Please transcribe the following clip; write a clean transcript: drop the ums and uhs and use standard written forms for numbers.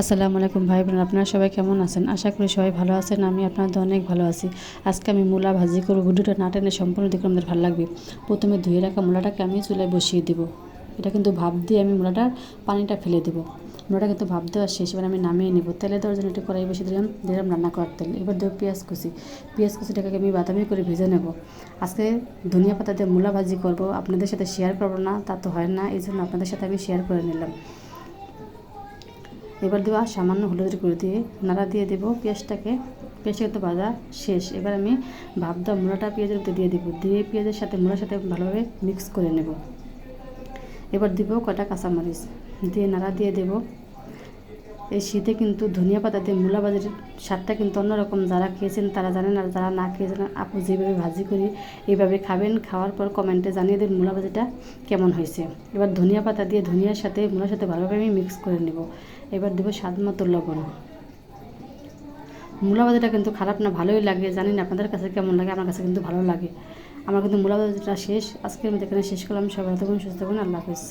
আসসালামু আলাইকুম ভাই বোন, আপনারা সবাই কেমন আছেন? আশা করি সবাই ভালো আছেন। আমি আপনাদের অনেক ভালো আছি। আজকে আমি মূলা ভাজি করব। ভিডিওটা না টেনে সম্পূর্ণ দেখলে আমাদের ভালো লাগবে। প্রথমে ধুয়ে রাখা মূলাটাকে আমি চুলায় বসিয়ে দেব। এটা কিন্তু ভাপ দিয়ে আমি মূলাটার পানিটা ফেলে দেবো। মূলাটা কিন্তু ভাপ দেওয়া শেষ, এবার আমি নামিয়ে নেব। তেলে দেওয়ার জন্য একটু কড়াই বসিয়ে দিলাম রান্না করার তেল। এবার দেবো পেঁয়াজ কুচিটাকে আমি বাদামি করে ভেজে নেব। আজকে ধনিয়া পাতা দিয়ে মূলা ভাজি করব, আপনাদের সাথে শেয়ার করবো না তা তো হয় না, এই জন্য আপনাদের সাথে আমি শেয়ার করে নিলাম। এবার দেবো সামান্য হলুদের গুঁড়ো দিয়ে নাড়া দিয়ে দেবো পেঁয়াজটাকে তো ভাজা শেষ। এবার আমি ভাপ দেওয়া মূলাটা পেঁয়াজের উপরে দিয়ে দেবো, দিয়ে পেঁয়াজের সাথে মূলার সাথে ভালোভাবে মিক্স করে নেব। এবার দিব কটা কাঁচামরিচ দিয়ে নাড়া দিয়ে দেব। এই শীতে কিন্তু ধনিয়া পাতা দিয়ে মূলা ভাজির স্বাদটা কিন্তু অন্যরকম। যারা খেয়েছেন তারা জানেন, আর যারা না খেয়েছেন আপু যেভাবে ভাজি করি এইভাবে খাবেন। খাওয়ার পর কমেন্টে জানিয়ে দেন মূলা ভাজিটা কেমন হয়েছে। এবার ধনিয়া পাতা দিয়ে ধনিয়ার সাথে মূলার সাথে ভালোভাবে আমি মিক্স করে নেব। এবার দেবো স্বাদ মতো লবণ। মূলা ভাজিটা কিন্তু খারাপ না, ভালোই লাগে। জানি না আপনাদের কাছে কেমন লাগে, আমার কাছে কিন্তু ভালো লাগে। আমার কিন্তু মূলা ভাজিটা শেষ। আজকের মধ্যে এখানে শেষ করলাম। সবাই ভালো থাকুন, সুস্থ থাকুন। আল্লাহ হাফেজ।